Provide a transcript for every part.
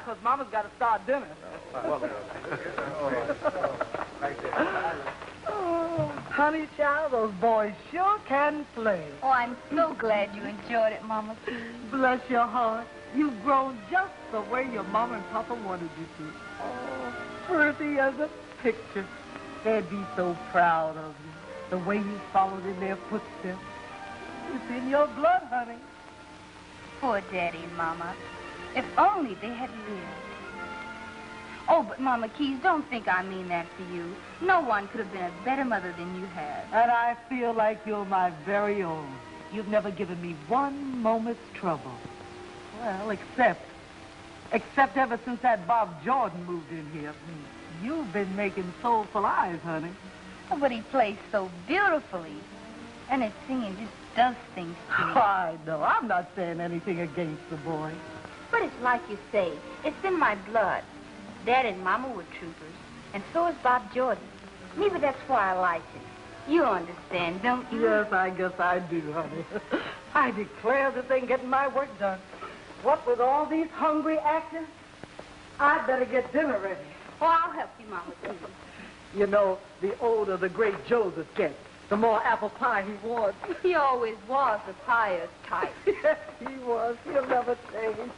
Because Mama's got to start dinner. Oh, honey child, those boys sure can play. Oh, I'm so glad you enjoyed it, Mama P. Bless your heart. You've grown just the way your Mama and Papa wanted you to. Oh, pretty as a picture. They'd be so proud of you. The way you followed in their footsteps. It's in your blood, honey. Poor Daddy and Mama. If only they had lived. Oh, but Mama Keys, don't think I mean that for you. No one could have been a better mother than you have. And I feel like you're my very own. You've never given me one moment's trouble. Well, except ever since that Bob Jordan moved in here. You've been making soulful eyes, honey. Oh, but he plays so beautifully. And his singing just does things to me. I know. I'm not saying anything against the boy. But it's like you say. It's in my blood. Dad and Mama were troopers. And so is Bob Jordan. Maybe that's why I like him. You understand, don't you? Yes, I guess I do, honey. I declare this ain't getting my work done. What with all these hungry actors? I'd better get dinner ready. Oh, I'll help you, Mama Keys. You know, the older the great Joseph gets, the more apple pie he wants. He always was the pious type. Yes, he was. He'll never change.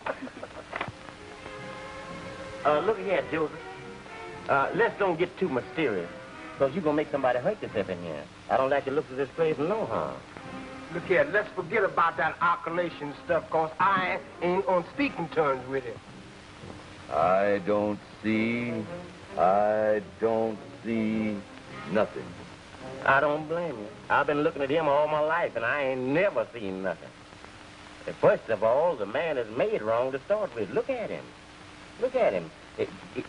Look here, Joseph. Let's don't get too mysterious, because you're going to make somebody hurt themselves in here. I don't like the looks of this place no harm. Look here, let's forget about that oscillation stuff, because I ain't on speaking terms with him. I don't see nothing. I don't blame you. I've been looking at him all my life, and I ain't never seen nothing. And first of all, the man is made wrong to start with. Look at him. Look at him.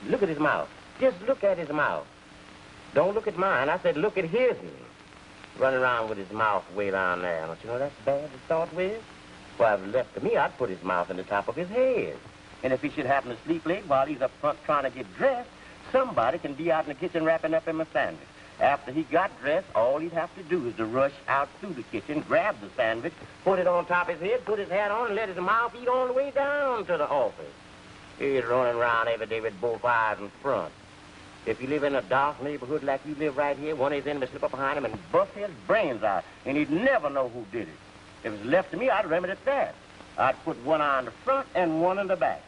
Look at his mouth. Just look at his mouth. Don't look at mine. I said look at his. Running around with his mouth way down there. Don't you know that's bad to start with? Well, if it left to me, I'd put his mouth in the top of his head. And if he should happen to sleep late while he's up front trying to get dressed, somebody can be out in the kitchen wrapping up him a sandwich. After he got dressed, all he'd have to do is to rush out through the kitchen, grab the sandwich, put it on top of his head, put his hat on, and let his mouth eat all the way down to the office. He's running around every day with both eyes in front. If you live in a dark neighborhood like you live right here, one of his enemies slip up behind him and bust his brains out, and he'd never know who did it. If it was left to me, I'd remedy that. I'd put one eye in the front and one in the back,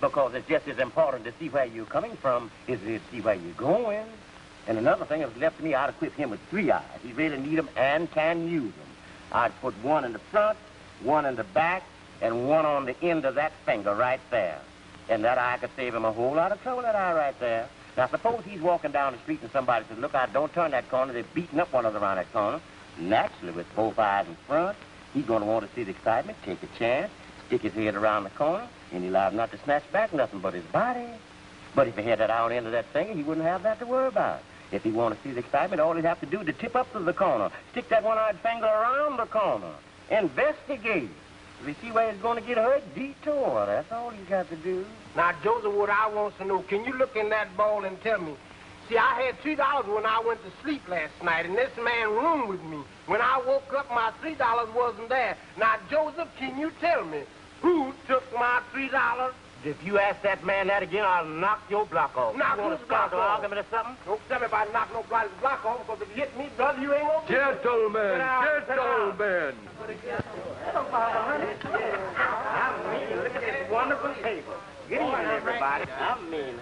because it's just as important to see where you're coming from as it is to see where you're going. And another thing, if it was left to me, I'd equip him with 3 eyes. He really need them and can use them. I'd put one in the front, one in the back, and one on the end of that finger right there. And that eye could save him a whole lot of trouble, that eye right there. Now, suppose he's walking down the street and somebody says, look out, don't turn that corner. They're beating up one another around that corner. Naturally, with both eyes in front, he's going to want to see the excitement, take a chance, stick his head around the corner, and he'll have not to snatch back nothing but his body. But if he had that out end of that finger, he wouldn't have that to worry about. If he wanted to see the excitement, all he'd have to do is to tip up to the corner, stick that one-eyed finger around the corner, investigate. If you see where he's going to get hurt, detour. That's all he's got to do. Now, Joseph, what I want to know, can you look in that ball and tell me? See, I had $2 when I went to sleep last night, and this man roomed with me. When I woke up, my $3 wasn't there. Now, Joseph, can you tell me who took my $3? If you ask that man that again, I'll knock your block off. Knock you want to start an argument or something? Don't tell me if I knock nobody's block off, because if you hit me, brother, you ain't gonna... Gentlemen, gentlemen. Look at this wonderful table. Good evening, everybody.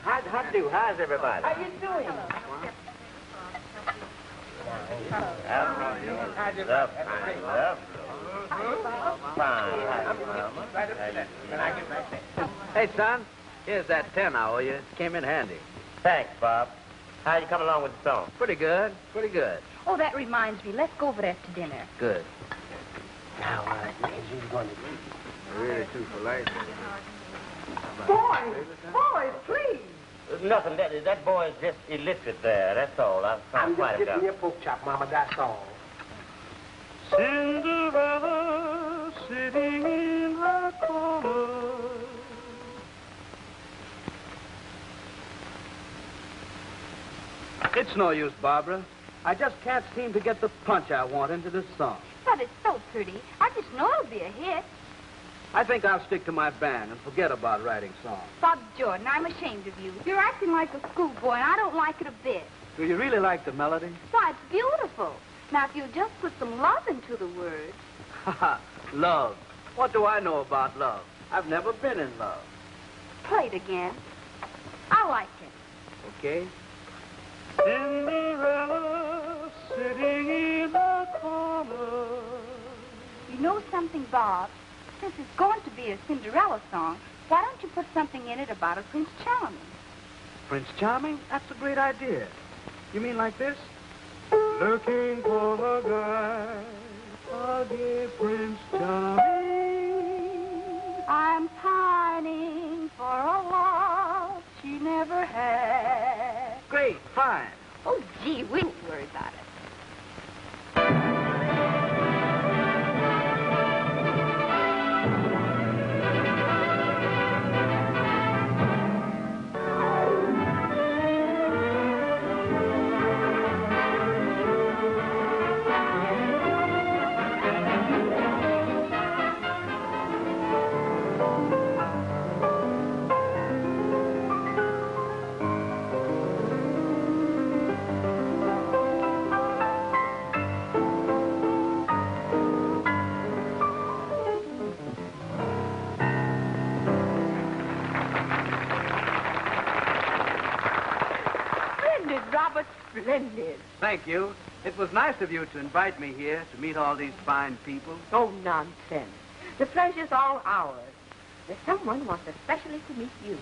How's everybody? How you doing? Hey, son, here's that 10 I owe you. It came in handy. Thanks, Bob. How you coming along with the song? Pretty good, pretty good. Oh, that reminds me. Let's go over after dinner. Good. Now, he's going to... Really too polite. Boys, please. Nothing. That boy is just illiterate there. That's all. I'm just giving you a pork chop, Mama. That's all. Cinderella sitting in her corner. It's no use, Barbara. I just can't seem to get the punch I want into this song. But it's so pretty. I just know it'll be a hit. I think I'll stick to my band and forget about writing songs. Bob Jordan, I'm ashamed of you. You're acting like a schoolboy, and I don't like it a bit. Do you really like the melody? Why, it's beautiful. Now, if you'll just put some love into the words. Ha love. What do I know about love? I've never been in love. Play it again. I like it. Okay? Cinderella sitting in the corner. You know something, Bob? Since it's going to be a Cinderella song, why don't you put something in it about a Prince Charming? Prince Charming? That's a great idea. You mean like this? Looking for the guy, a dear Prince Charming. I'm pining for a love she never had. Great, fine. Oh, gee, we don't worry about it. Splendid. Thank you. It was nice of you to invite me here to meet all these fine people. Oh, nonsense. The pleasure's all ours. There's someone wants especially to meet you.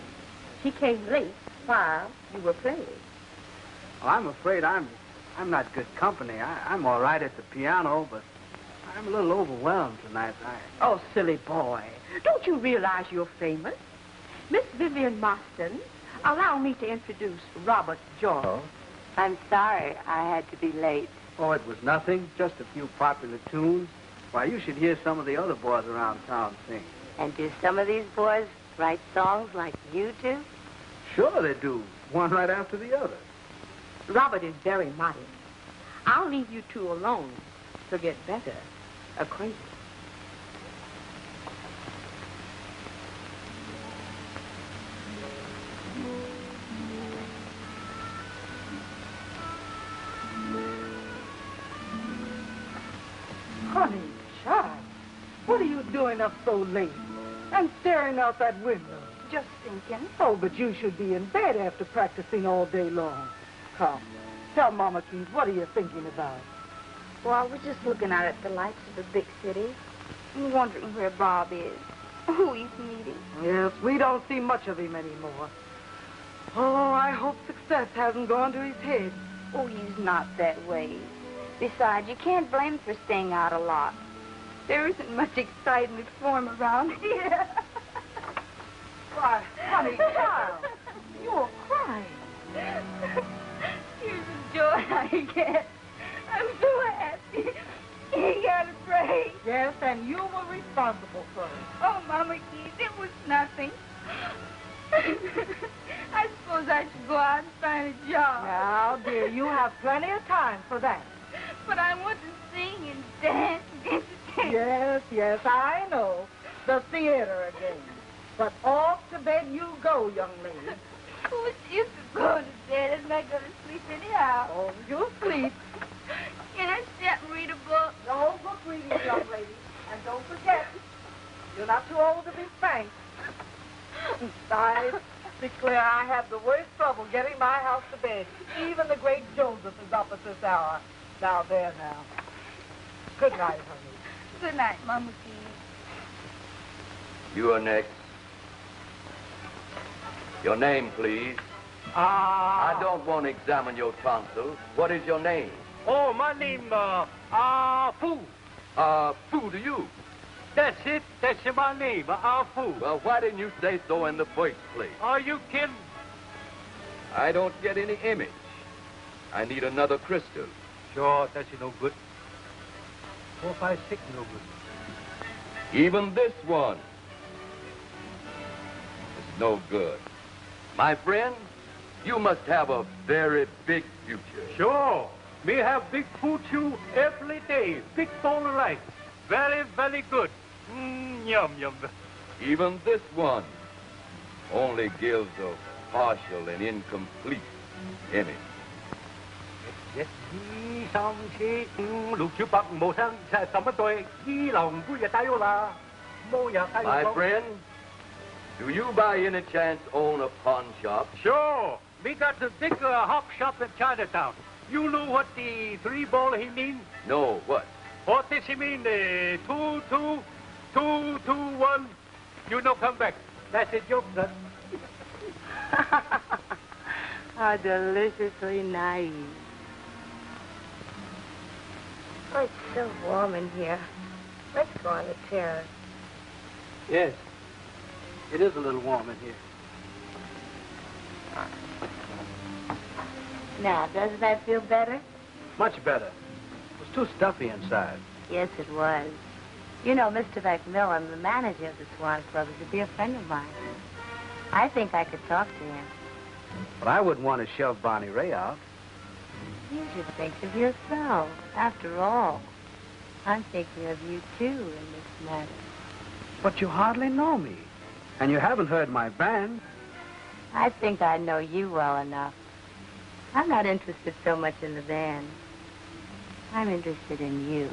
She came late while you were playing. Oh, I'm afraid I'm not good company. I'm all right at the piano, but I'm a little overwhelmed tonight. Oh, silly boy. Don't you realize you're famous? Miss Vivian Marston, allow me to introduce Robert Jordan. Oh? I'm sorry I had to be late. Oh, it was nothing. Just a few popular tunes. Why, you should hear some of the other boys around town sing. And do some of these boys write songs like you do? Sure they do. One right after the other. Robert is very modest. I'll leave you two alone to get better acquainted. Honey, child, what are you doing up so late and staring out that window? Just thinking. Oh, but you should be in bed after practicing all day long. Come, tell Mama Keith, what are you thinking about? Well, I was just looking out at the lights of the big city and wondering where Bob is, who he's meeting. Yes, we don't see much of him anymore. Oh, I hope success hasn't gone to his head. Oh, he's not that way. Besides, you can't blame him for staying out a lot. There isn't much excitement for him around here. Why, honey, child, you're crying. Here's the joy I get. I'm so happy. He got a break. Yes, and you were responsible for it. Oh, Mama Keith, it was nothing. I suppose I should go out and find a job. Now, dear, you have plenty of time for that. But I want to sing and dance and Yes, yes, I know. The theater again. But off to bed you go, young lady. Who's used to go to bed? I'm not going to sleep anyhow. Oh, you'll sleep. Can I sit and read a book? No book reading, young lady. And don't forget, you're not too old to be spanked. I declare I have the worst trouble getting my house to bed. Even the great Joseph is up at this hour. Now, there now. Good night, honey. Good night, Mama Keith. You are next. Your name, please. I don't want to examine your tonsils. What is your name? Oh, my name, Fu. Fu to you. That's it. That's my name, Fu. Well, why didn't you say so in the first place? Are you kidding? I don't get any image. I need another crystal. Sure, that's no good. 4, 5, 6, no good. Even this one is no good. My friend, you must have a very big future. Sure. Me have big future every day. Big bowl of rice. Very, very good. Yum, yum. Even this one only gives a partial and incomplete image. Yes, 2, 3, 4, 5, 6, 7, 8, 9, 10, 11, 12, My friend, do you by any chance own a pawn shop? Sure. We got the big hop shop in Chinatown. You know what the 3 ball he mean? No, what? What does he mean? 2, 2, 2, 2, 1. You know, come back. That's a joke, son. How deliciously naive. Oh, it's so warm in here. Let's go on the terrace. Yes. It is a little warm in here. Now, doesn't that feel better? Much better. It was too stuffy inside. Yes, it was. You know, Mr. McMillan, the manager of the Swan Club, is a dear friend of mine. I think I could talk to him. But I wouldn't want to shove Bonnie Ray out. You should think of yourself. After all, I'm thinking of you, too, in this matter. But you hardly know me. And you haven't heard my band. I think I know you well enough. I'm not interested so much in the band. I'm interested in you.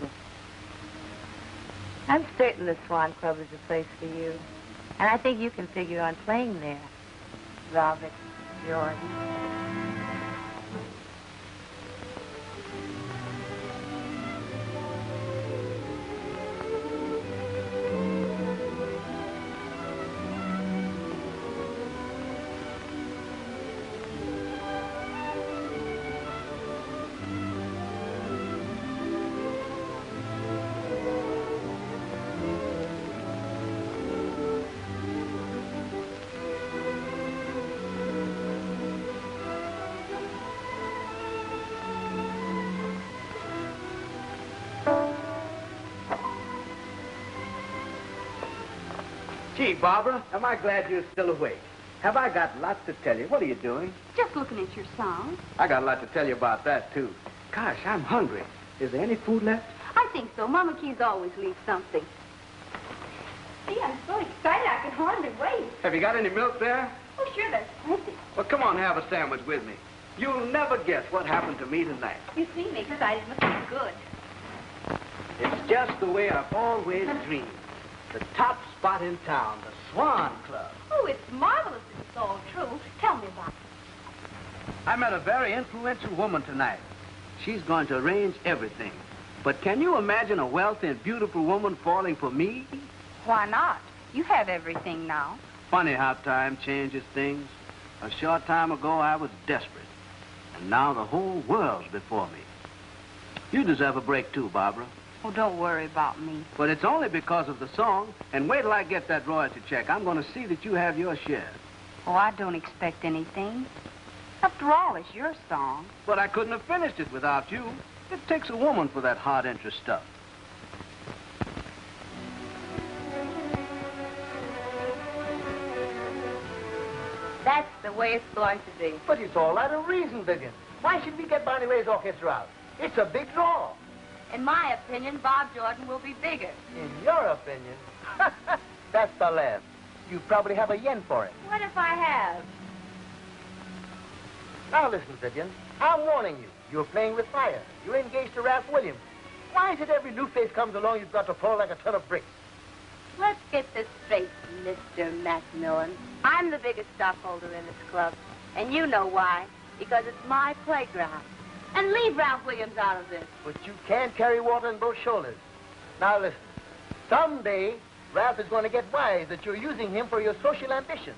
I'm certain the Swan Club is a place for you. And I think you can figure on playing there. Robert Jordan. Gee, Barbara, am I glad you're still awake. Have I got lots to tell you. What are you doing? Just looking at your song. I got a lot to tell you about that, too. Gosh, I'm hungry. Is there any food left? I think so. Mama Keys always leaves something. Gee, I'm so excited I can hardly wait. Have you got any milk there? Oh, sure, there's plenty. Well, come on, have a sandwich with me. You'll never guess what happened to me tonight. You seem excited. Must be good. It's just the way I've always dreamed. The top spot in town, the Swan Club. Oh, it's marvelous if it's all true. Tell me about it. I met a very influential woman tonight. She's going to arrange everything. But can you imagine a wealthy and beautiful woman falling for me? Why not? You have everything now. Funny how time changes things. A short time ago, I was desperate. And now the whole world's before me. You deserve a break, too, Barbara. Oh, don't worry about me. But it's only because of the song. And wait till I get that royalty check. I'm going to see that you have your share. Oh, I don't expect anything. After all, it's your song. But I couldn't have finished it without you. It takes a woman for that hard interest stuff. That's the way it's going to be. But it's all out of reason, Vivian. Why should we get Barney Ray's orchestra out? It's a big draw. In my opinion, Bob Jordan will be bigger. In your opinion? That's the laugh. You probably have a yen for it. What if I have? Now listen, Vivian. I'm warning you. You're playing with fire. You're engaged to Ralph Williams. Why is it every new face comes along, you've got to fall like a ton of bricks? Let's get this straight, Mr. Macmillan. I'm the biggest stockholder in this club. And you know why. Because it's my playground. And leave Ralph Williams out of this. But you can't carry water on both shoulders. Now listen. Someday, Ralph is going to get wise that you're using him for your social ambitions.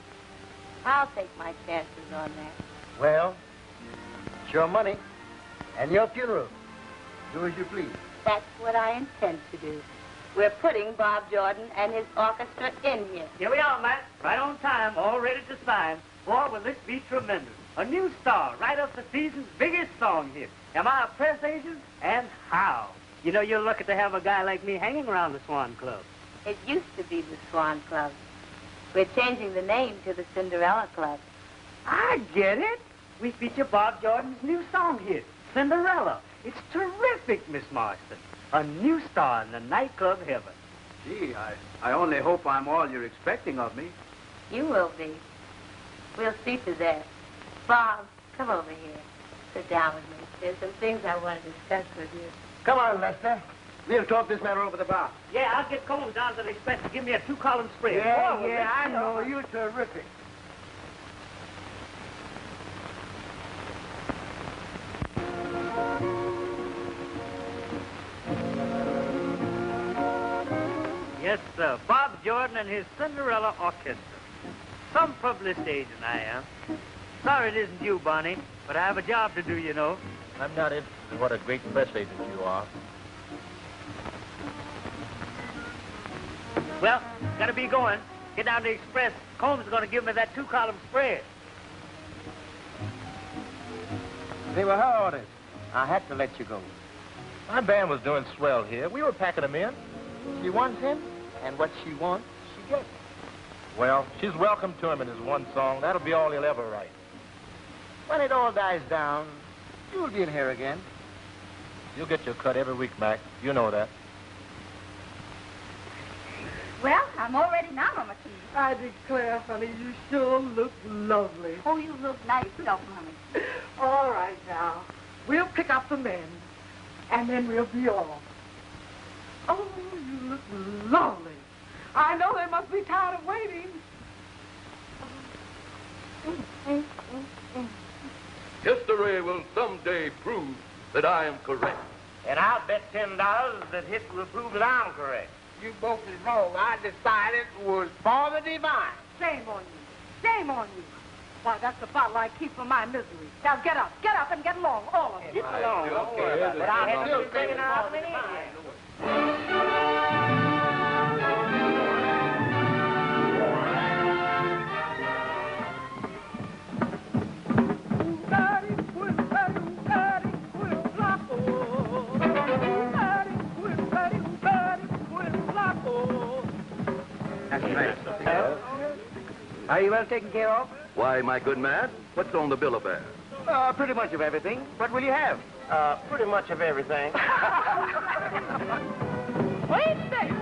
I'll take my chances on that. Well, it's your money and your funeral. Do as you please. That's what I intend to do. We're putting Bob Jordan and his orchestra in here. Here we are, Matt. Right on time, all ready to sign. Boy, will this be tremendous. A new star, right up the season's biggest song hit. Am I a press agent? And how? You know, you're lucky to have a guy like me hanging around the Swan Club. It used to be the Swan Club. We're changing the name to the Cinderella Club. I get it. We feature Bob Jordan's new song hit, Cinderella. It's terrific, Miss Marston. A new star in the nightclub heaven. Gee, I only hope I'm all you're expecting of me. You will be. We'll see to that. Bob, come over here. Sit down with me. There's some things I want to discuss with you. Come on, Lester. We'll talk this matter over the bar. Yeah, I'll get Combs down to the express to give me a 2-column spread. Yeah, I know. You're terrific. Yes, sir. Bob Jordan and his Cinderella Orchestra. Some publicity agent I am. Sorry it isn't you, Bonnie, but I have a job to do, you know. I'm not interested in what a great press agent you are. Well, gotta be going. Get down to the express. Combs is gonna give me that 2-column spread. They were her orders. I had to let you go. My band was doing swell here. We were packing them in. She wants him, and what she wants, she gets. Well, she's welcome to him in his one song. That'll be all he'll ever write. When it all dies down, you'll be in here again. You'll get your cut every week, Mac. You know that. Well, I'm all ready now, Mama Keys. I declare, honey, you sure look lovely. Oh, you look nice yourself, Mommy. All right, now. We'll pick up the men, and then we'll be off. Oh, you look lovely. I know they must be tired of waiting. History will someday prove that I am correct. And I'll bet $10 that history will prove that I'm correct. You both is wrong. I decided it was for the divine. Shame on you. Shame on you. Why, that's the bottle I keep for my misery. Now get up and get along, all of you. Get along. Don't worry about it. But I had to bring it out of Are you well taken care of? Why, my good man, what's on the bill of fare? Pretty much of everything. What will you have? Pretty much of everything. Wait a second.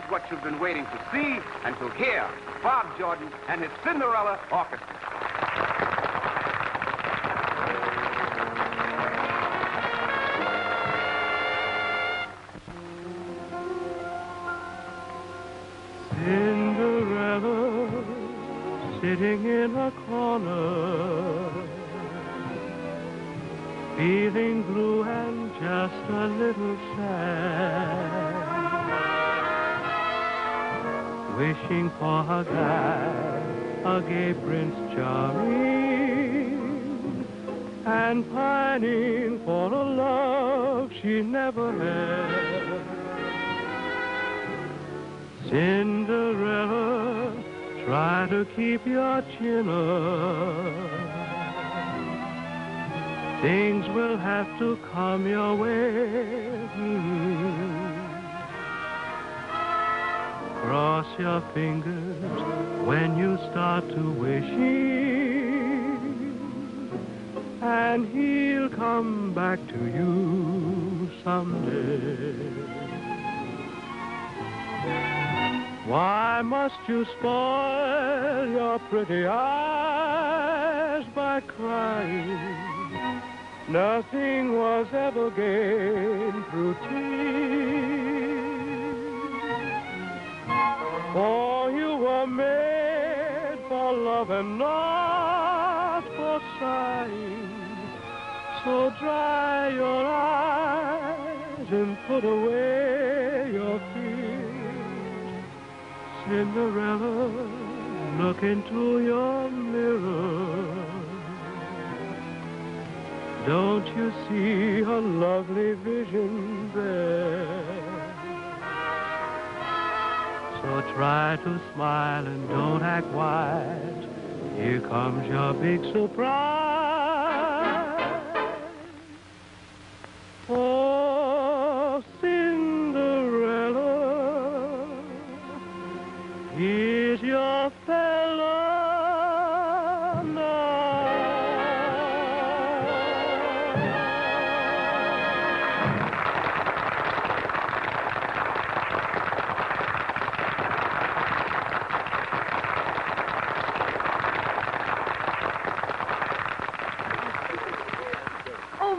What you've been waiting to see and to hear. Bob Jordan and his Cinderella Orchestra. Cinderella sitting in a corner, feeling blue and just a little sad. Wishing for a guy, a gay Prince Charming, and pining for a love she never had. Cinderella, try to keep your chin up. Things will have to come your way. Cross your fingers when you start to wishing, and he'll come back to you someday. Why must you spoil your pretty eyes by crying? Nothing was ever gained through tears. For you were made for love and not for sighing. So dry your eyes and put away your fears. Cinderella, look into your mirror. Don't you see a lovely vision there? So try to smile and don't act wise. Here comes your big surprise. Oh, Cinderella, here's your fella now.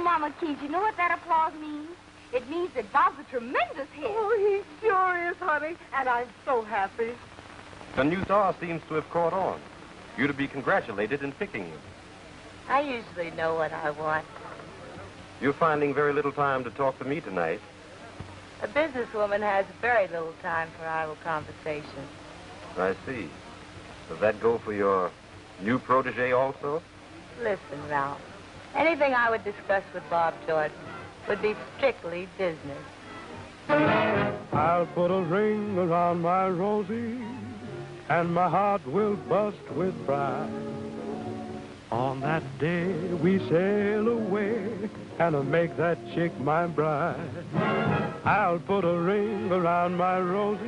Mama Keys, you know what that applause means? It means that Bob's a tremendous hit. Oh, he sure is, honey, and I'm so happy. The new star seems to have caught on. You're to be congratulated in picking you. I usually know what I want. You're finding very little time to talk to me tonight. A businesswoman has very little time for idle conversation. I see. Does that go for your new protege also? Listen, Ralph. Anything I would discuss with Bob Jordan would be strictly business. I'll put a ring around my Rosie, and my heart will bust with pride. On that day we sail away, and I'll make that chick my bride. I'll put a ring around my Rosie,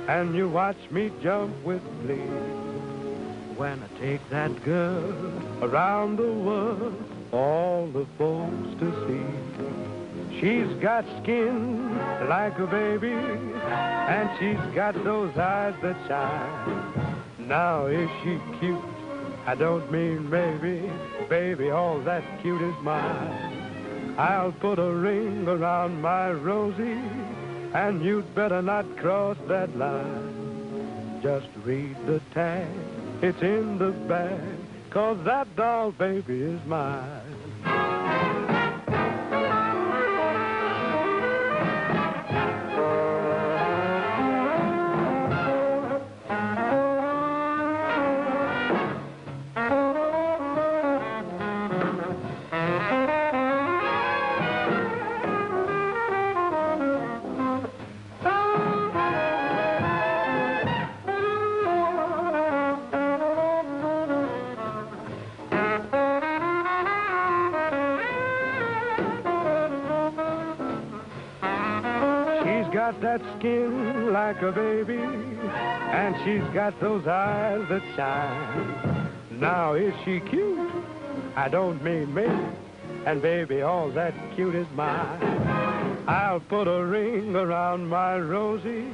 and you watch me jump with glee. When I take that girl around the world, all the folks to see. She's got skin like a baby, and she's got those eyes that shine. Now is she cute? I don't mean maybe, baby, all that cute is mine. I'll put a ring around my Rosie, and you'd better not cross that line. Just read the tag, it's in the bag, 'cause that doll baby is mine. That skin like a baby, and she's got those eyes that shine. Now is she cute? I don't mean me, and baby, all that cute is mine. I'll put a ring around my Rosie,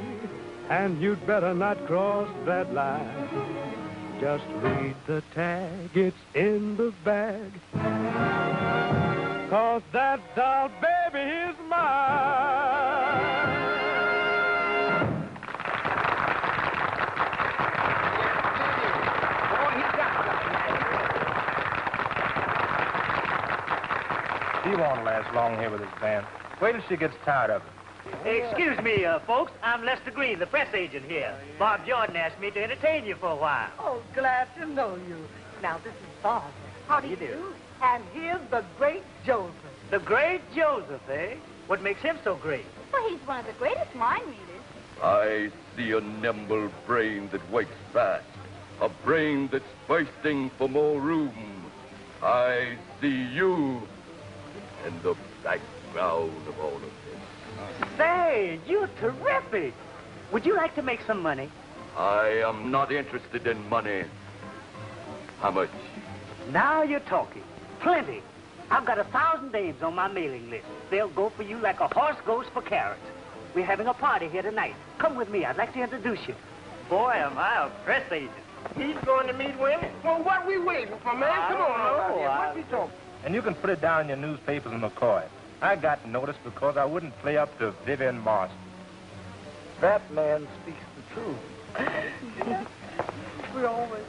and you'd better not cross that line. Just read the tag, it's in the bag, 'cause that doll baby is mine. He won't last long here with his band. Wait till she gets tired of it. Excuse me, folks. I'm Lester Green, the press agent here. Bob Jordan asked me to entertain you for a while. Oh, glad to know you. Now, this is Bob. How do you do? And here's the great Joseph. The great Joseph, eh? What makes him so great? Well, he's one of the greatest mind readers. I see a nimble brain that wakes fast, a brain that's bursting for more room. I see you in the background of all of this. Say, you're terrific. Would you like to make some money? I am not interested in money. How much? Now you're talking. Plenty. I've got 1,000 dames on my mailing list. They'll go for you like a horse goes for carrots. We're having a party here tonight. Come with me. I'd like to introduce you. Boy, am I a press agent. He's going to meet women. Well, what we waiting for, man? Come on, what we talking? And you can put it down in your newspapers in McCoy. I got noticed because I wouldn't play up to Vivian Marston. That man speaks the truth. We always...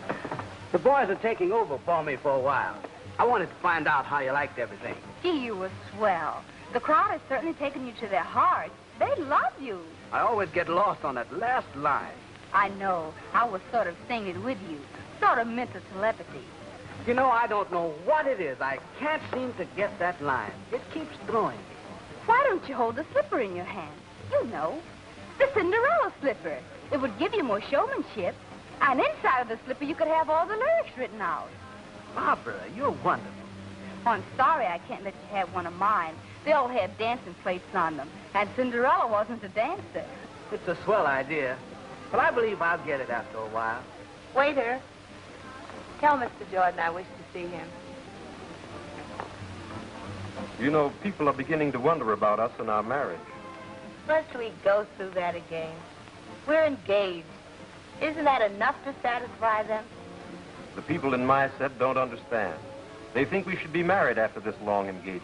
The boys are taking over for me for a while. I wanted to find out how you liked everything. Gee, you were swell. The crowd has certainly taken you to their hearts. They love you. I always get lost on that last line. I know. I was sort of singing it with you. Sort of mental telepathy. You know, I don't know what it is. I can't seem to get that line. It keeps throwing me. Why don't you hold the slipper in your hand? You know, the Cinderella slipper. It would give you more showmanship. And inside of the slipper, you could have all the lyrics written out. Barbara, you're wonderful. Oh, I'm sorry I can't let you have one of mine. They all have dancing plates on them. And Cinderella wasn't a dancer. It's a swell idea. But I believe I'll get it after a while. Waiter, tell Mr. Jordan I wish to see him. You know, people are beginning to wonder about us and our marriage. Must we go through that again? We're engaged. Isn't that enough to satisfy them? The people in my set don't understand. They think we should be married after this long engagement.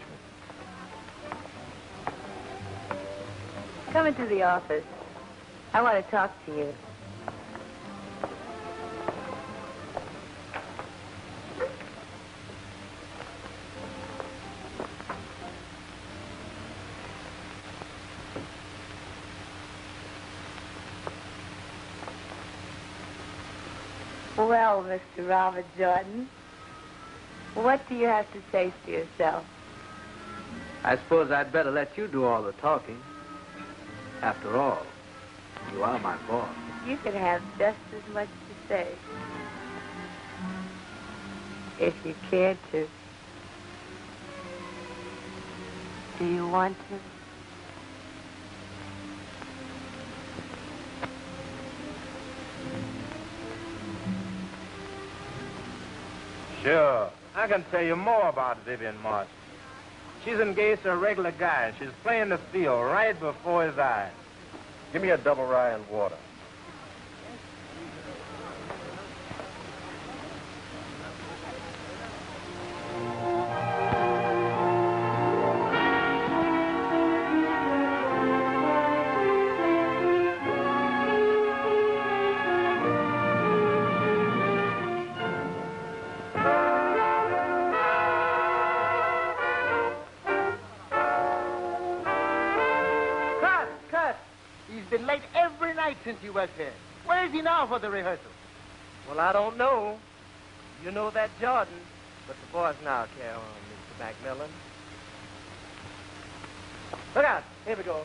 Come into the office. I want to talk to you. Well, Mr. Robert Jordan, what do you have to say for yourself? I suppose I'd better let you do all the talking. After all, you are my boss. You could have just as much to say. If you cared to. Do you want to? Sure. I can tell you more about Vivian Marsh. She's engaged to a regular guy, and she's playing the field right before his eyes. Give me a double rye and water. Since you was here. Where is he now for the rehearsal? Well, I don't know. You know that Jordan, but the boys now carry on, Mr. Macmillan. Look out. Here we go.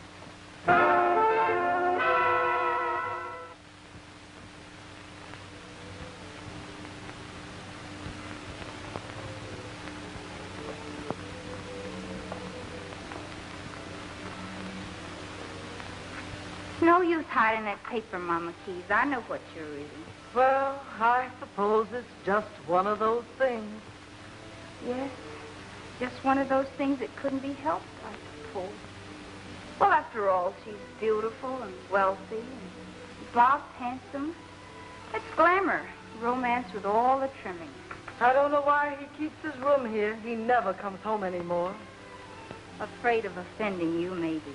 No use hiding that paper, Mama Keys. I know what you're reading. Well, I suppose it's just one of those things. Yes, just one of those things that couldn't be helped, I suppose. Well, after all, she's beautiful and wealthy, and Bob's handsome. It's glamour, romance with all the trimmings. I don't know why he keeps his room here. He never comes home anymore. Afraid of offending you, maybe.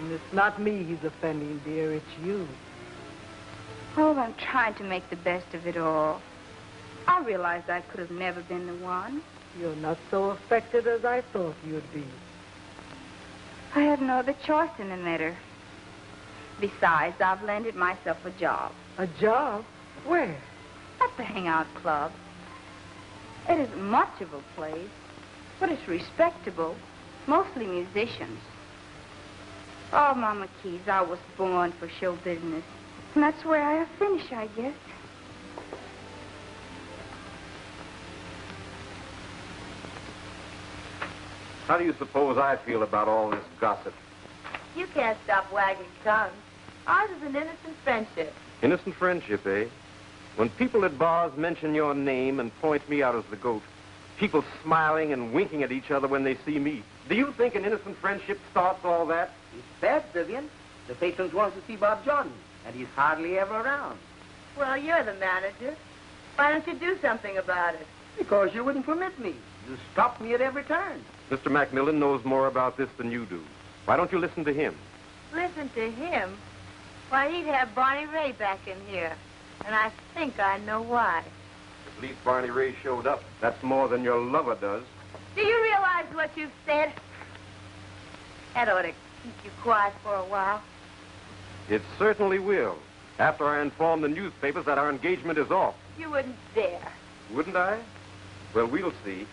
It's not me he's offending, dear. It's you. Oh, I'm trying to make the best of it all. I realized I could have never been the one. You're not so affected as I thought you'd be. I had no other choice in the matter. Besides, I've landed myself a job. A job? Where? At the Hangout Club. It isn't much of a place, but it's respectable. Mostly musicians. Oh, Mama Keys, I was born for show business. And that's where I finish, I guess. How do you suppose I feel about all this gossip? You can't stop wagging tongues. Ours is an innocent friendship. Innocent friendship, eh? When people at bars mention your name and point me out as the goat, people smiling and winking at each other when they see me, do you think an innocent friendship starts all that? It's bad, Vivian. The patrons want to see Bob Jordan, and he's hardly ever around. Well, you're the manager. Why don't you do something about it? Because you wouldn't permit me. You stopped me at every turn. Mr. Macmillan knows more about this than you do. Why don't you listen to him? Listen to him? Why, he'd have Barney Ray back in here. And I think I know why. At least Barney Ray showed up. That's more than your lover does. Do you realize what you've said? That ought to keep you quiet for a while. It certainly will. After I inform the newspapers that our engagement is off. You wouldn't dare. Wouldn't I? Well, we'll see.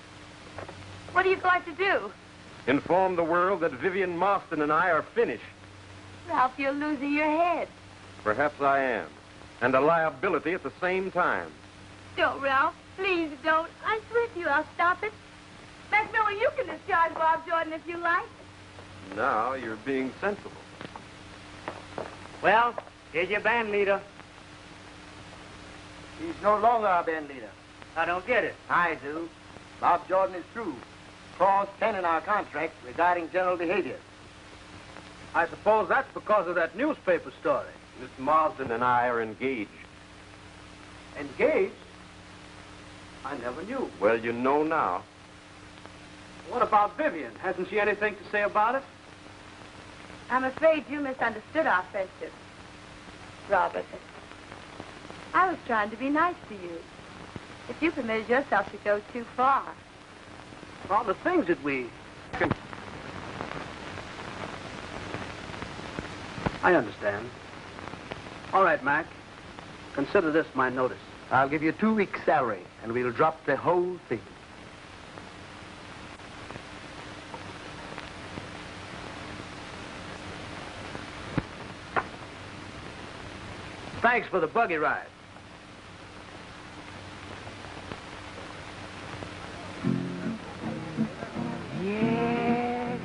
What are you going to do? Inform the world that Vivian Marston and I are finished. Ralph, you're losing your head. Perhaps I am. And a liability at the same time. Don't, Ralph. Please don't. I swear to you, I'll stop it. Macmillan, you can discharge Bob Jordan if you like. Now you're being sensible. Well, here's your band leader. He's no longer our band leader. I don't get it. I do. Bob Jordan is through. Clause 10 in our contract regarding general behavior. I suppose that's because of that newspaper story. Miss Marsden and I are engaged. Engaged? I never knew. Well, you know now. What about Vivian? Hasn't she anything to say about it? I'm afraid you misunderstood our friendship, Robert. I was trying to be nice to you. If you permitted yourself to go too far. All the things that we... I understand. All right, Mac. Consider this my notice. I'll give you 2 weeks' salary, and we'll drop the whole thing. Thanks for the buggy ride. Yeah.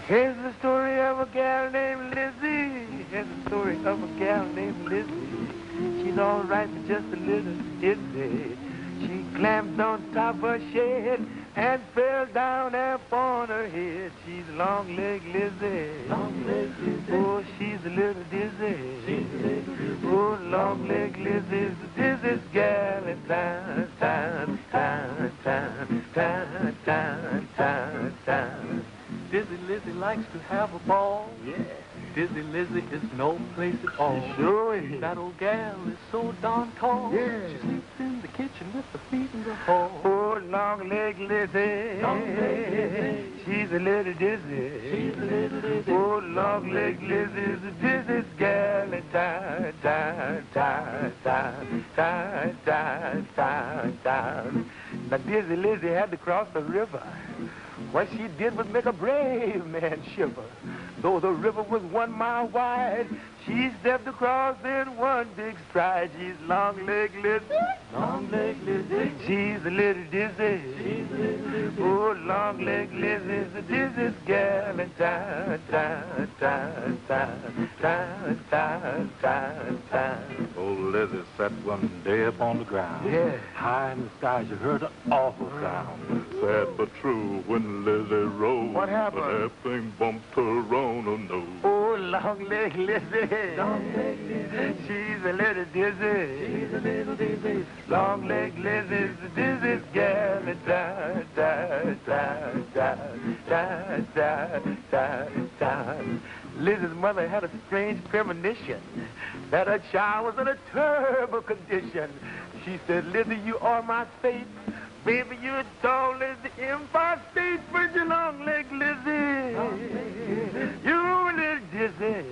Here's the story of a gal named Lizzie. Here's the story of a gal named Lizzie. She's all right, but just a little dizzy. She clamped on top of a shed and fell down upon her head. She's long-legged Lizzie. Long-legged Lizzie. Oh, she's a little dizzy. She's a little dizzy. Oh, long-legged Lizzie's the dizziest gal in town, town, town, town, town, town, town, town. Dizzy Lizzie likes to have a ball. Yeah. Dizzy Lizzie is no place at all. Sure is. That old gal is so darn tall. Yeah. She sleeps in the kitchen with her feet in the hall. Oh, long-legged Lizzie. Long-legged Lizzie. She's a little dizzy. She's a little dizzy. Oh, long-legged Lizzie's the dizziest gal in town, town, town, town, town, town, town, town. Now, Dizzy Lizzie had to cross the river. What she did was make a brave man shiver. Though the river was 1 mile wide, she stepped across in one big stride. She's long-legged Lizzie. Long-legged Lizzie. She's a little dizzy. She's a little dizzy. Oh, long-legged Lizzie's the dizziest gal in town, town, town, town, town, town, town, town. Old Lizzie sat one day upon the ground. Yeah. High in the sky, she heard an awful sound. Sad but true, when Lizzie rose. What happened? That thing bumped her on her nose. Oh, long-legged Lizzie. Long-legged Lizzie. She's a little dizzy. She's a little dizzy. Long-legged Lizzie's the dizziest gal in town, town, town, town, town, town, town, town. Lizzie's mother had a strange premonition that her child was in a terrible condition. She said, Lizzie, you are my fate. Baby, you're tall as the Empire State Bridge, long-legged Lizzie. You're a little dizzy.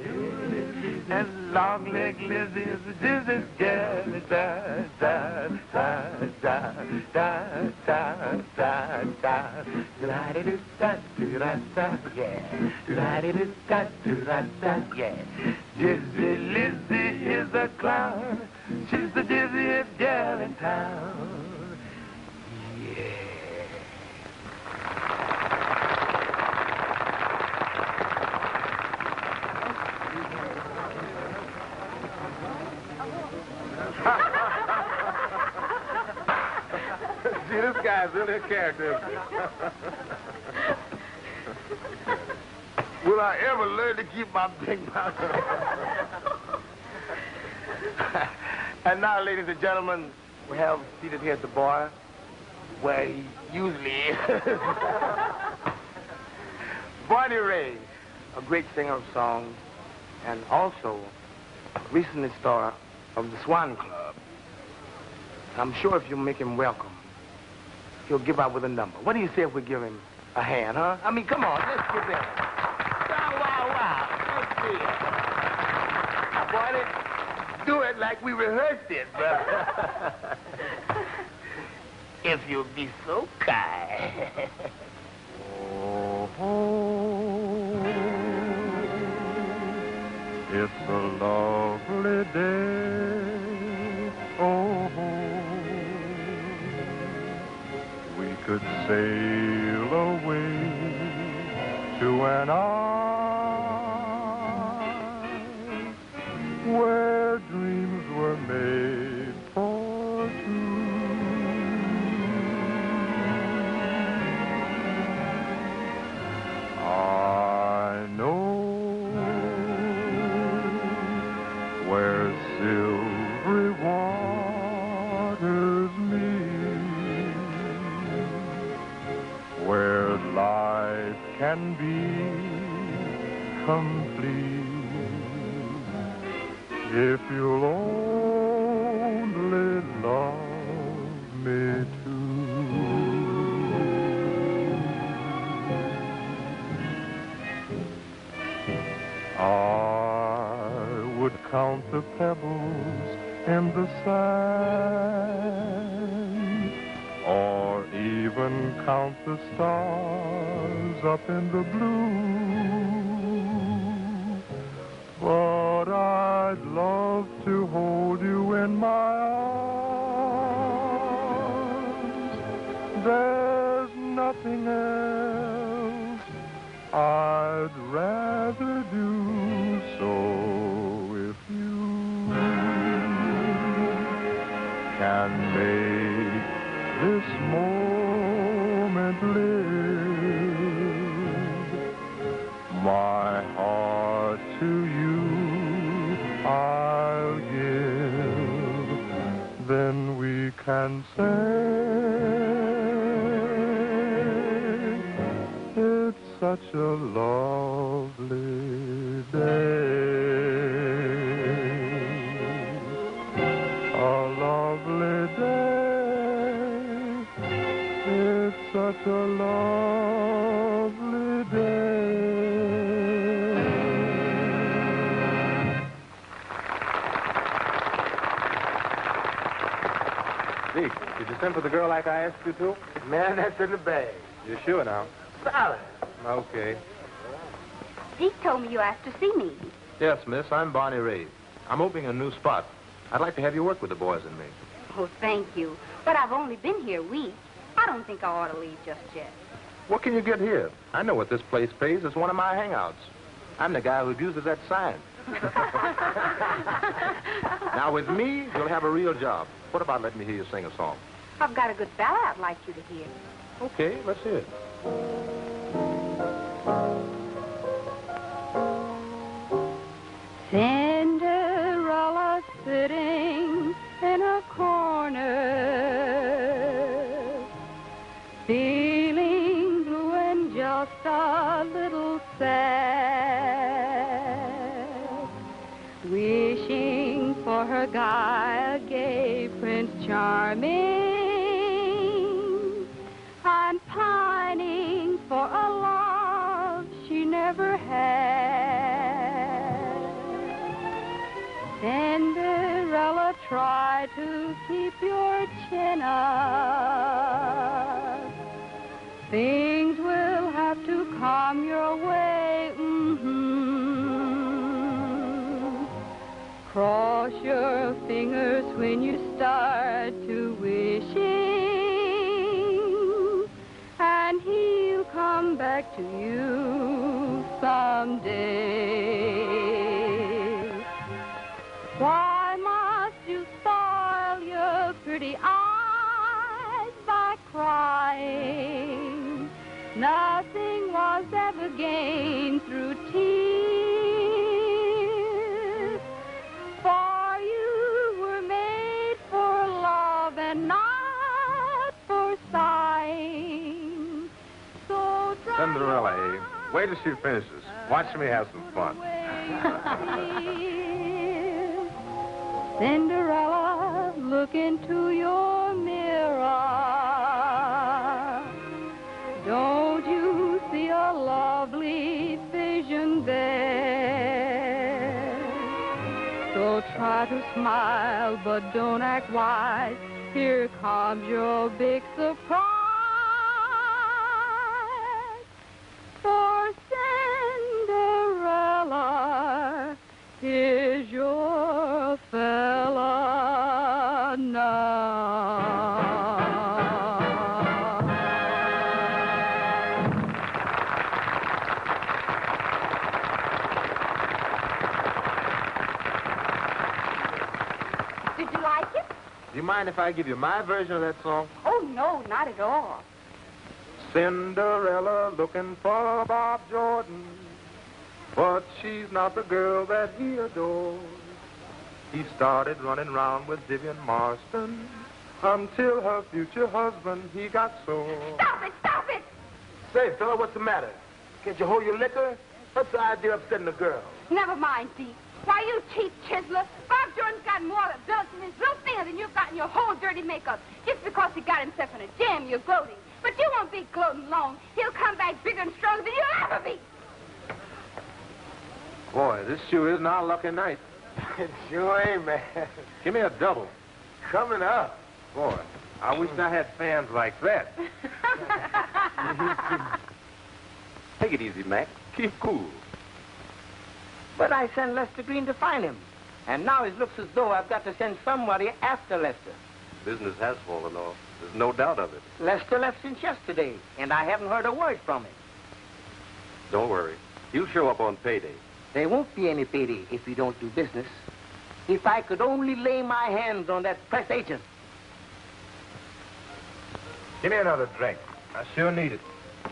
And long-legged Lizzie is the dizziest gal in town, town, town, town, town, town, town, town. Da-da-da-da-da-da-da, yeah. Da-da-da-da-da-da-da, yeah. Dizzy Lizzie is a clown. She's the dizziest gal in town. See, this guy's really a character. Will I ever learn to keep my big mouth? And now, ladies and gentlemen, we have seated here at the bar where he usually is. Barney Ray, a great singer of songs, and also recently star of the Swan Club. I'm sure if you make him welcome, he'll give out with a number. What do you say if we give him a hand, huh? I mean, come on, let's give it. Wow, wow, wow. Let's see it. Now, Barney, do it like we rehearsed it, brother. If you'll be so kind. It's a lovely day. Oh, we could sail away to an isle where dreams were made for two. I know where silvery waters meet, where life can be complete if you'll only love me too. the pebbles in the sand, or even count the stars up in the blue. But I'd love to hold you in my arms. There's nothing else I'd rather do. So if you can make this moment live, my heart to you I'll give, then we can say it's such a lovely day, a lovely day, it's such a lovely day. Zeke, did you send for the girl like I asked you to? Man, that's in the bag. You're sure now? Solid. Okay. Zeke told me you asked to see me. Yes, miss, I'm Barney Ray. I'm opening a new spot. I'd like to have you work with the boys and me. Oh, thank you. But I've only been here a week. I don't think I ought to leave just yet. What can you get here? I know what this place pays. It's one of my hangouts. I'm the guy who uses that sign. Now, with me, you'll have a real job. What about letting me hear you sing a song? I've got a good ballad I'd like you to hear. Okay, let's hear it. Cinderella sitting in a corner, feeling blue and just a little sad, wishing for her guy, a gay Prince Charming, and pining for a love she never had. Cinderella, try to keep your chin up. Things will have to come your way. Cross your fingers when you start to wishing, and he'll come back to you someday. Why must you spoil your pretty eyes by crying? Nothing was ever gained through tears, for you were made for love and not for sighing. So Cinderella, eh? Wait till she finishes. Watch me have some fun. Cinderella, look into your mirror. Don't you see a lovely vision there? So try to smile, but don't act wise. Here comes your big surprise. For Cinderella is your fella now. Did you like it? Do you mind if I give you my version of that song? Oh, no, not at all. Cinderella looking for Bob Jordan, but she's not the girl that he adores. He started running around with Vivian Marston until her future husband, he got sore. Stop it! Stop it! Say, fella, what's the matter? Can't you hold your liquor? What's the idea of upsetting the girl? Never mind, Deke. Why, you cheap chiseler. Bob Jordan's got more ability in his little finger than you've got in your whole dirty makeup. Just because he got himself in a jam, you're gloating. But you won't be gloating long. He'll come back bigger and stronger than you'll ever be. Boy, this sure is our lucky night. It sure ain't, man. Give me a double. Coming up. Boy, I wish I had fans like that. Take it easy, Mac. Keep cool. But I sent Lester Green to find him. And now it looks as though I've got to send somebody after Lester. Business has fallen off. There's no doubt of it. Lester left since yesterday, and I haven't heard a word from him. Don't worry. He'll show up on payday. There won't be any payday if we don't do business. If I could only lay my hands on that press agent. Give me another drink. I sure need it.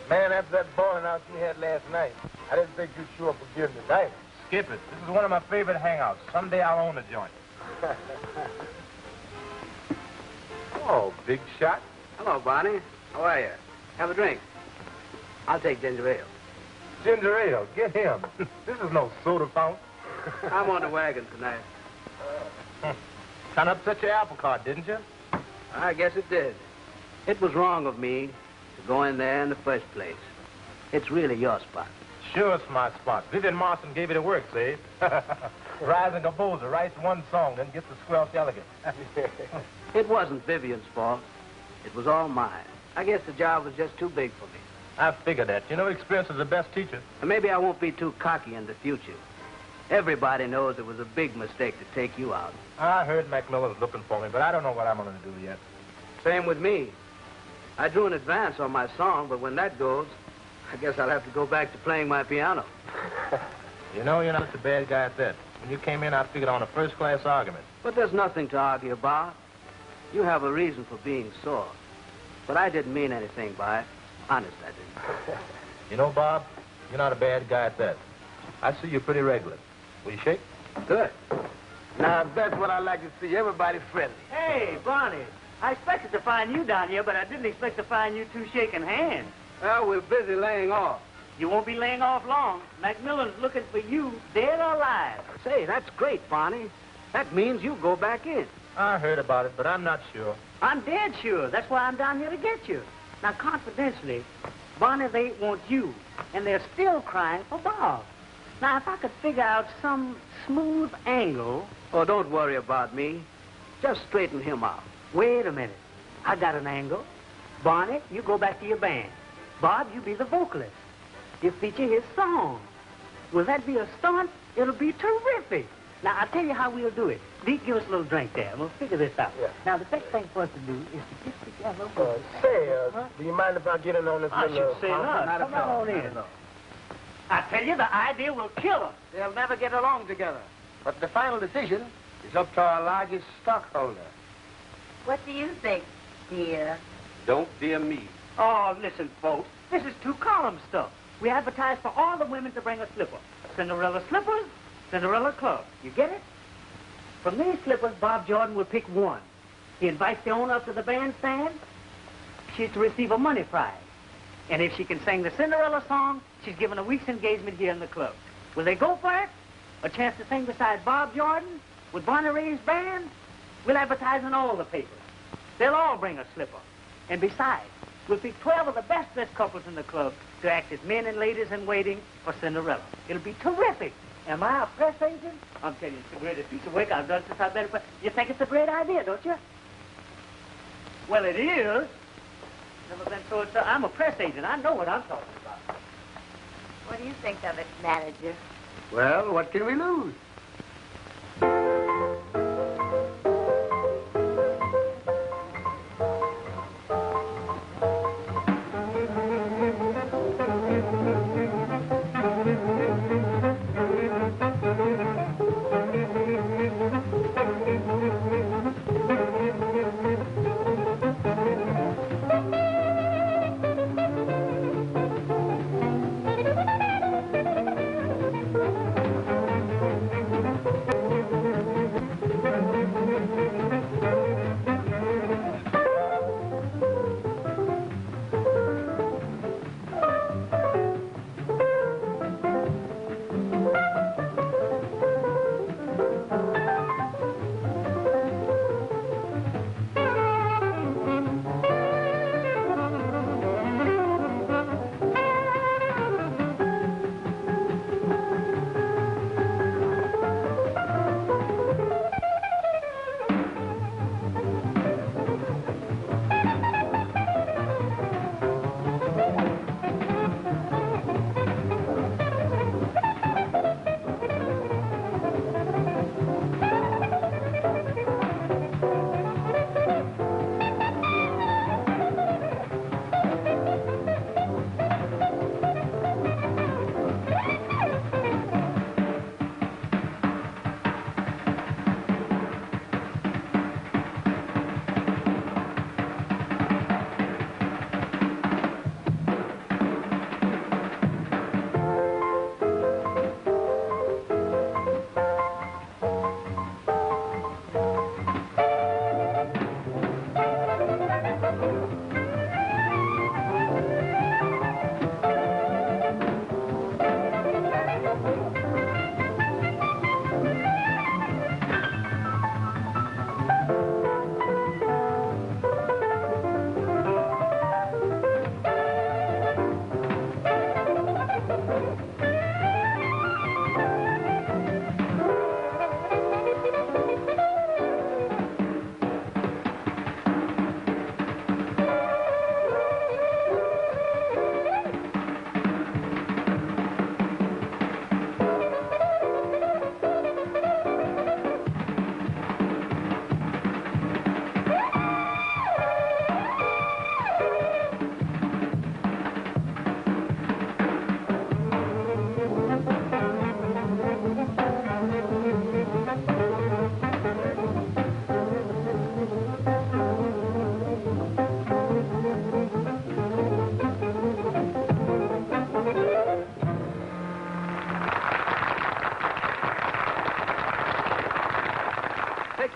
Man, after that bowling out you had last night, I didn't think you'd show up again tonight. Skip it. This is one of my favorite hangouts. Someday I'll own a joint. Oh, big shot. Hello, Barney. How are you? Have a drink. I'll take ginger ale. Ginger ale. Get him. This is no soda fountain. I'm on the wagon tonight. Kind of upset your apple cart, didn't you? I guess it did. It was wrong of me to go in there in the first place. It's really your spot. Sure, it's my spot. Vivian Marston gave you the work, see? Rising composer, writes one song, then gets the squelch elegant. It wasn't Vivian's fault. It was all mine. I guess the job was just too big for me. I figured that. You know, experience is the best teacher. And maybe I won't be too cocky in the future. Everybody knows it was a big mistake to take you out. I heard Macmillan's looking for me, but I don't know what I'm going to do yet. Same with me. I drew an advance on my song, but when that goes, I guess I'll have to go back to playing my piano. You know, you're not such a bad guy at that. When you came in, I figured on a first-class argument. But there's nothing to argue about. You have a reason for being sore. But I didn't mean anything by it. Honest, I didn't. You know, Bob, you're not a bad guy at that. I see you pretty regular. Will you shake? Good. Now, that's what I like to see. Everybody friendly. Hey, Barney. I expected to find you down here, but I didn't expect to find you two shaking hands. Well, we're busy laying off. You won't be laying off long. Macmillan's looking for you, dead or alive. Say, that's great, Barney. That means you go back in. I heard about it, but I'm not sure. I'm dead sure. That's why I'm down here to get you. Now, confidentially, Barney, they want you, and they're still crying for Bob. Now, if I could figure out some smooth angle... Oh, don't worry about me. Just straighten him out. Wait a minute. I got an angle. Barney, you go back to your band. Bob, you be the vocalist. You feature his song. Will that be a stunt? It'll be terrific. Now, I'll tell you how we'll do it. Deke, give us a little drink there, and we'll figure this out. Yeah. Now, the best thing for us to do is to get together... Do you mind if I get in on this I little... should say not. Come on in. I tell you, the idea will kill us. They'll never get along together. But the final decision is up to our largest stockholder. What do you think, dear? Don't dear me. Oh, listen, folks. This is two-column stuff. We advertise for all the women to bring a slipper. Cinderella slippers, Cinderella club. You get it? From these slippers, Bob Jordan will pick one. He invites the owner up to the bandstand. She's to receive a money prize. And if she can sing the Cinderella song, she's given a week's engagement here in the club. Will they go for it? A chance to sing beside Bob Jordan with Bonnie Ray's band? We'll advertise in all the papers. They'll all bring a slipper. And besides, we'll pick 12 of the best-dressed couples in the club to act as men and ladies in waiting for Cinderella. It'll be terrific. Am I a press agent? I'm telling you, it's the greatest piece of work I've done since I've been a press... You think it's a great idea, don't you? Well, it is. Never been so... I'm a press agent. I know what I'm talking about. What do you think of it, manager? Well, what can we lose?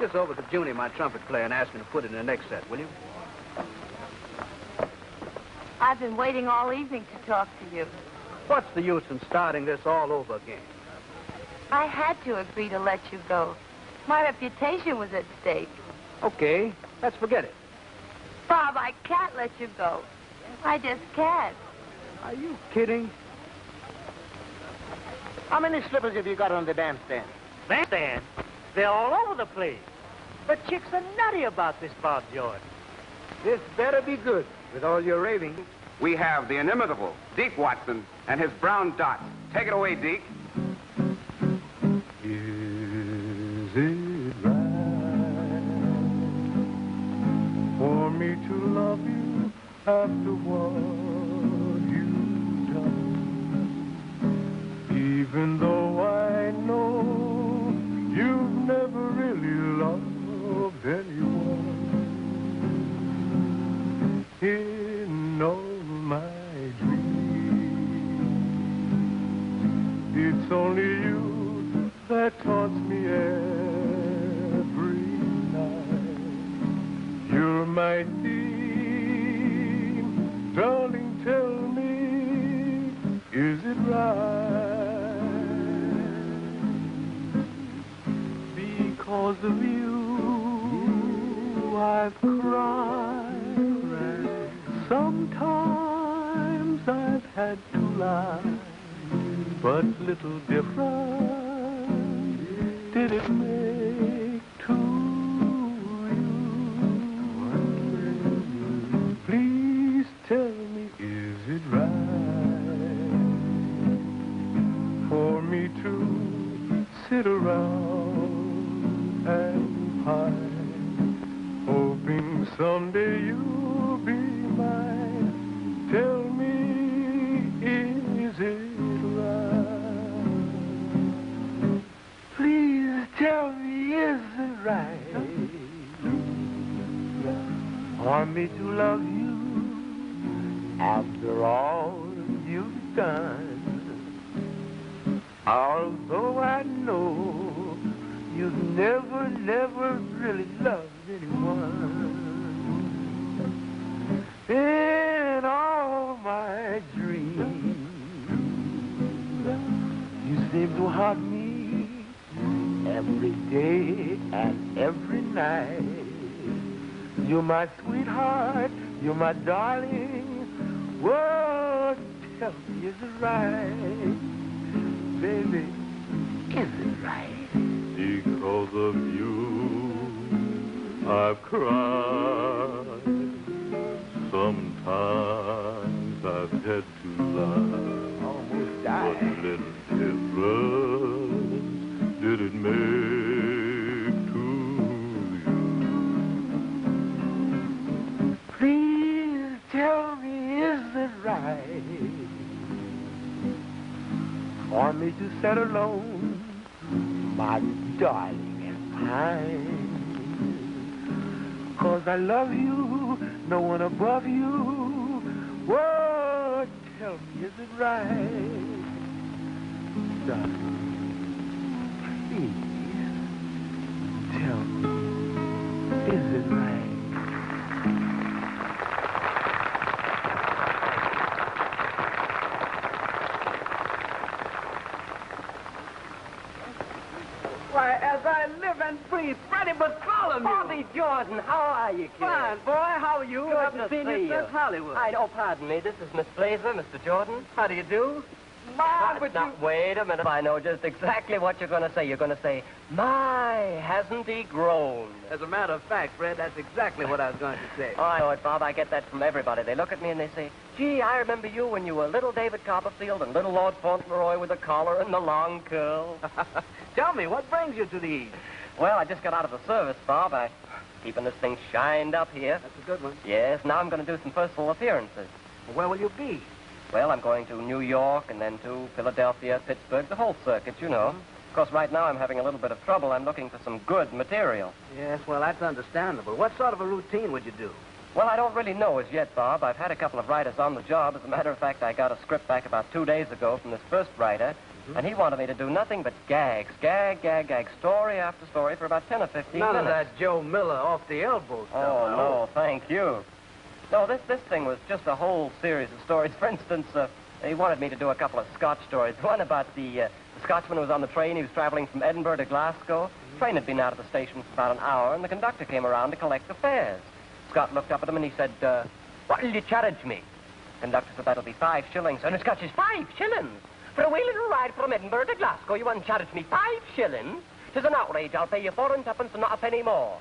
this over to Junie, my trumpet player, and ask him to put it in the next set, will you? I've been waiting all evening to talk to you. What's the use in starting this all over again? I had to agree to let you go. My reputation was at stake. Okay, let's forget it. Bob, I can't let you go. I just can't. Are you kidding? How many slippers have you got on the bandstand? Bandstand? They're all over the place. The chicks are nutty about this Bob Jordan. This better be good, with all your raving. We have the inimitable Deke Watson and his brown dots. Take it away, Deke. Is it right for me to love you after what you've done? Even though I know you've never really loved anyone. In all my dreams, it's only you that taunts me every night. You're my theme, darling, tell me, is it right? Because of you, I've cried. Sometimes I've had to lie, but little difference did it make to you. Please tell me, is it right for me to sit around and pine, hoping someday you'll be mine? Tell me, is it right? Please tell me, is it right for me to love you after all you've done? Although I know you've never really loved anyone. In all my dreams, you seem to haunt me every day and every night. You're my sweetheart, you're my darling. Whoa, tell me, is it right? Baby, is it right? Because of you, I've cried. Sometimes I've had to lie. Almost died. What little difference did it make to you? Please tell me, is it right for me to sit alone, my darling, and pine? 'Cause I love you, no one above you. Whoa, tell me, is it right? Darling, please, tell me, is it right? Why, as I live and breathe, Freddie Bartholomew. Bobby Jordan, how are you, kid? Fine, boy. How are you? Good Haven't to seen see you since you. Hollywood. Pardon me. This is Miss Blazer, Mr. Jordan. How do you do? My, but Now, wait a minute. I know just exactly what you're going to say. You're going to say, my, hasn't he grown? As a matter of fact, Fred, that's exactly what I was going to say. Oh, I know it, Bob. I get that from everybody. They look at me and they say, gee, I remember you when you were little David Copperfield and little Lord Fauntleroy with the collar and the long curl. Tell me, what brings you to the East? Well, I just got out of the service, Bob. I'm keeping this thing shined up here. That's a good one. Yes, now I'm going to do some personal appearances. Well, where will you be? Well, I'm going to New York and then to Philadelphia, Pittsburgh, the whole circuit, you know. Of course, right now I'm having a little bit of trouble. I'm looking for some good material. Yes, well, that's understandable. What sort of a routine would you do? Well, I don't really know as yet, Bob. I've had a couple of writers on the job. As a matter of fact, I got a script back about 2 days ago from this first writer, And he wanted me to do nothing but gags, gag, story after story for about 10 or 15 None minutes. of that Joe Miller off the elbow stuff. Oh, no, thank you. No, this thing was just a whole series of stories. For instance, he wanted me to do a couple of Scotch stories. One about the Scotchman who was on the train. He was traveling from Edinburgh to Glasgow. The train had been out of the station for about an hour, and the conductor came around to collect the fares. Scott looked up at him and he said, "What'll you charge me?" The conductor said, "That'll be 5 shillings. And the Scotch is 5 shillings. For a wee little ride from Edinburgh to Glasgow, you want to charge me 5 shillings? 'Tis an outrage. I'll pay you 4 and 2pence and not a penny more."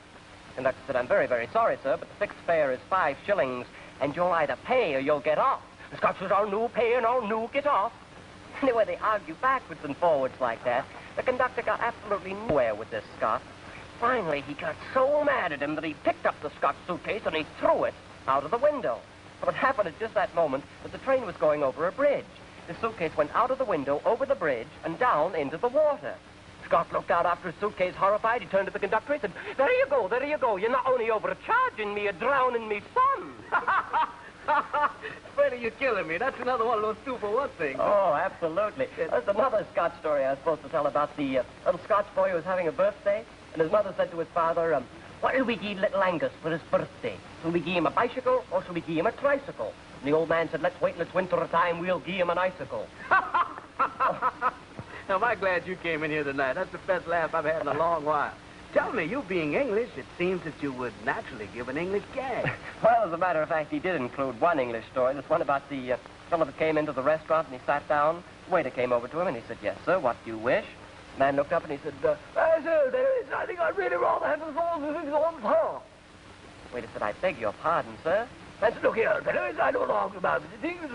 The conductor said, "I'm very, very sorry, sir, but the fixed fare is 5 shillings, and you'll either pay or you'll get off." The Scotch says, "I'll no pay and I'll no get off." Anyway, they argue backwards and forwards like that. The conductor got absolutely nowhere with this Scot. Finally, he got so mad at him that he picked up the Scotch suitcase and he threw it out of the window. What happened at just that moment that the train was going over a bridge. The suitcase went out of the window, over the bridge, and down into the water. Scott looked out after his suitcase, horrified. He turned to the conductor. He said, there you go, there you go. You're not only overcharging me, you're drowning me son." Freddie, you're killing me. That's another one of those 2-for-1 things. Oh, absolutely. There's another Scotch story I was supposed to tell about the little Scotch boy who was having a birthday, and his mother said to his father, "What'll we give little Angus for his birthday? Shall we give him a bicycle or shall we give him a tricycle?" And the old man said, "Let's wait till it's winter time. We'll give him an icicle." Now, am I glad you came in here tonight? That's the best laugh I've had in a long while. Tell me, you being English, it seems that you would naturally give an English gag. Well, as a matter of fact, he did include one English story. This one about the fellow that came into the restaurant and he sat down. The waiter came over to him and he said, "Yes, sir, what do you wish?" The man looked up and he said, "Sir, there is, I think I'd really rather have the sauce on top." Waiter said, "I beg your pardon, sir." The man said, "Look here, there is, I don't know about it. The thing is,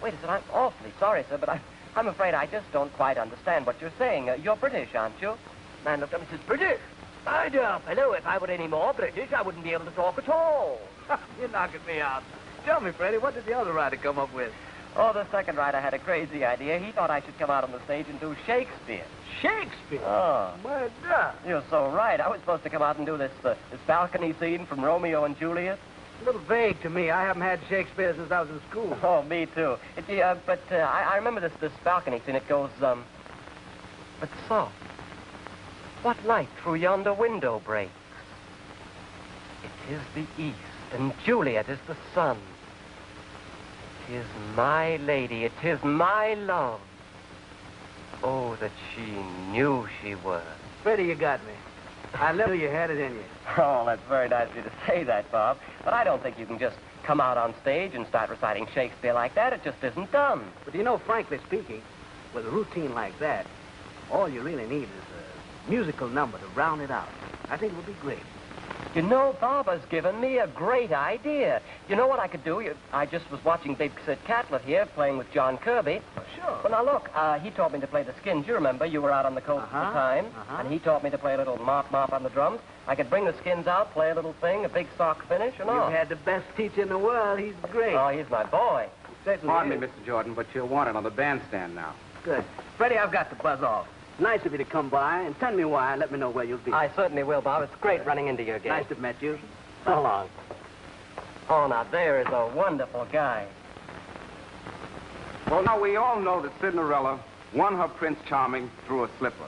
Waiter said, "I'm awfully sorry, sir, but I'm afraid I just don't quite understand what you're saying. You're British, aren't you?" The man looked up and said, "British? My dear fellow, if I were any more British, I wouldn't be able to talk at all." You're knocking me out. Tell me, Freddie, what did the other writer come up with? Oh, the second writer had a crazy idea. He thought I should come out on the stage and do Shakespeare. Shakespeare? Oh. My God. You're so right. I was supposed to come out and do this balcony scene from Romeo and Juliet. A little vague to me. I haven't had Shakespeare since I was in school. Oh, me too. But I remember this balcony scene. It goes, "But soft, what light through yonder window breaks? It is the east, and Juliet is the sun. It is my lady, it is my love. Oh, that she knew she was." Freddie, you got me. I knew you had it in you. Oh, that's very nice of you to say that, Bob. But I don't think you can just come out on stage and start reciting Shakespeare like that. It just isn't done. But you know, frankly speaking, with a routine like that, all you really need is a musical number to round it out. I think it would be great. You know, Bob has given me a great idea. You know what I could do? I just was watching Big Sid Catlett here playing with John Kirby. Oh, sure. Well, now, look, he taught me to play the Skins. You remember, you were out on the coast at the time. And he taught me to play a little mop on the drums. I could bring the Skins out, play a little thing, a big stock finish, and all. You've had the best teacher in the world. He's great. Oh, he's my boy. Pardon me, Mr. Jordan, but you're wanted on the bandstand now. Good. Freddie, I've got to buzz off. Nice of you to come by and tell me why and let me know where you'll be. I certainly will, Bob. It's great running into you again. Nice to have met you. So long. Oh, now there is a wonderful guy. Well, now we all know that Cinderella won her Prince Charming through a slipper.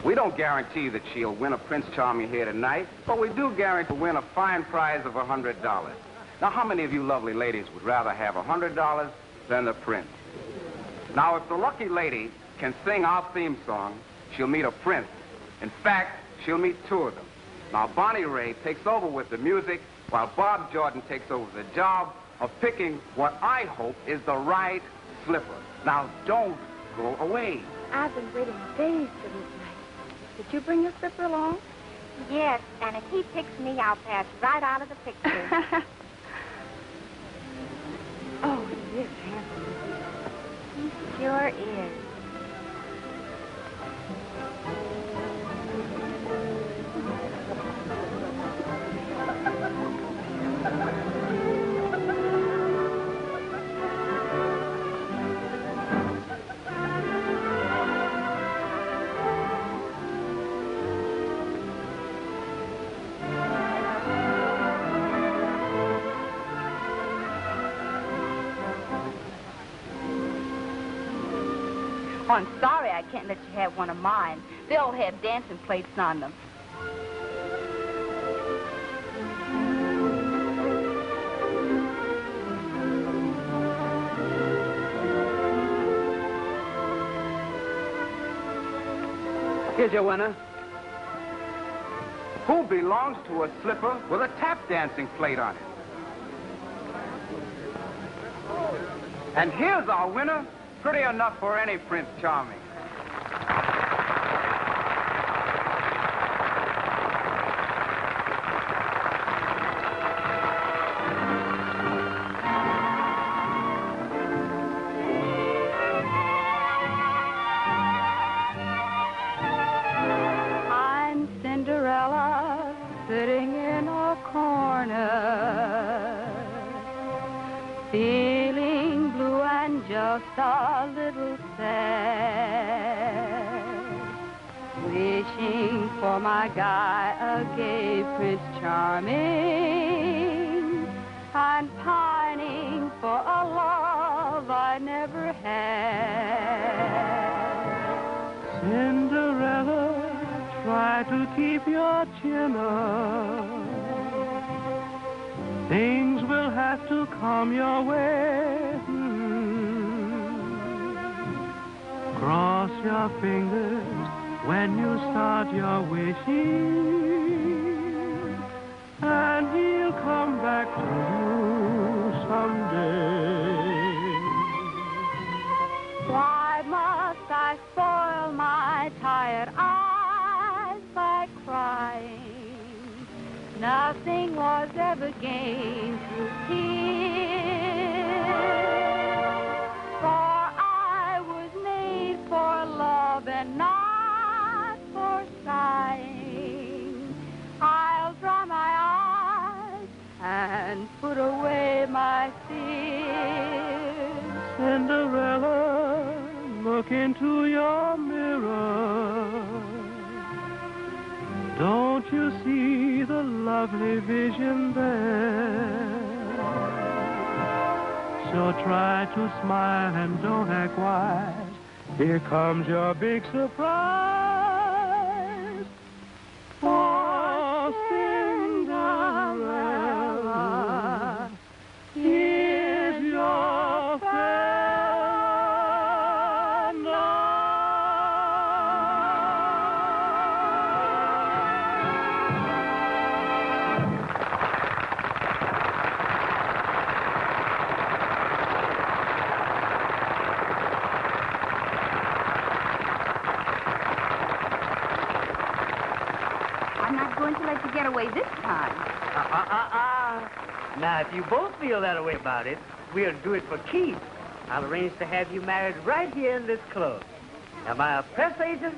We don't guarantee that she'll win a Prince Charming here tonight, but we do guarantee to win a fine prize of $100. Now, how many of you lovely ladies would rather have $100 than the prince? Now, if the lucky lady can sing our theme song, she'll meet a prince. In fact, she'll meet 2 of them. Now, Bonnie Raitt takes over with the music, while Bob Jordan takes over the job of picking what I hope is the right slipper. Now, don't go away. I've been waiting days for this night. Did you bring your slipper along? Yes, and if he picks me, I'll pass right out of the picture. Oh, he is handsome. He sure is. Oh, I'm sorry I can't let you have one of mine. They all have dancing plates on them. Here's your winner. Who belongs to a slipper with a tap dancing plate on it? And here's our winner, pretty enough for any Prince Charming. I'm Cinderella, sitting in a corner, feeling blue and just a little sad, wishing for my guy, a gay Prince Charming, and pining for a love I never had. Cinderella, try to keep your chin up. Things will have to come your way. Cross your fingers when you start your wishing, and he'll come back to you someday. Why must I spoil my tired eyes by crying? Nothing was ever gained through tears, for I was made for love and not for sighing. I'll dry my eyes and put away my fears. Cinderella, look into your mirror. Don't you see the lovely vision there? So try to smile and don't act wise. Here comes your big surprise. For Cinderella, here's your friend. I'm not going to let you get away this time. Now, if you both feel that way about it, we'll do it for keeps. I'll arrange to have you married right here in this club. Am I a press agent,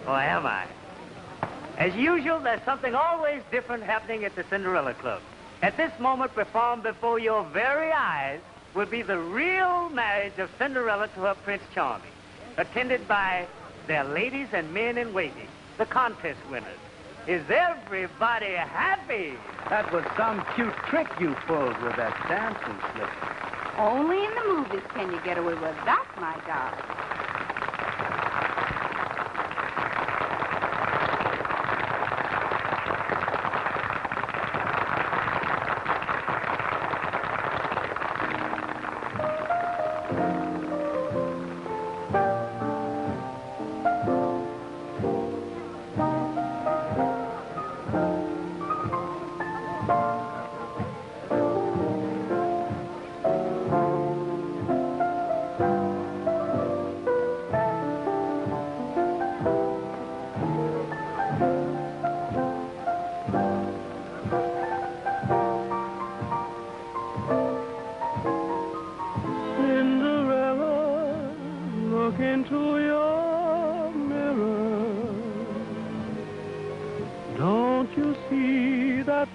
or am I? As usual, there's something always different happening at the Cinderella Club. At this moment, performed before your very eyes, will be the real marriage of Cinderella to her Prince Charming, attended by their ladies and men in waiting, the contest winners. Is everybody happy? That was some cute trick you pulled with that dancing slip. Only in the movies can you get away with that, my darling.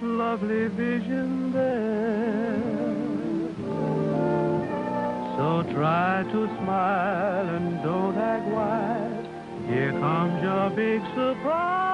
Lovely vision there. So try to smile and don't act wise. Here comes your big surprise.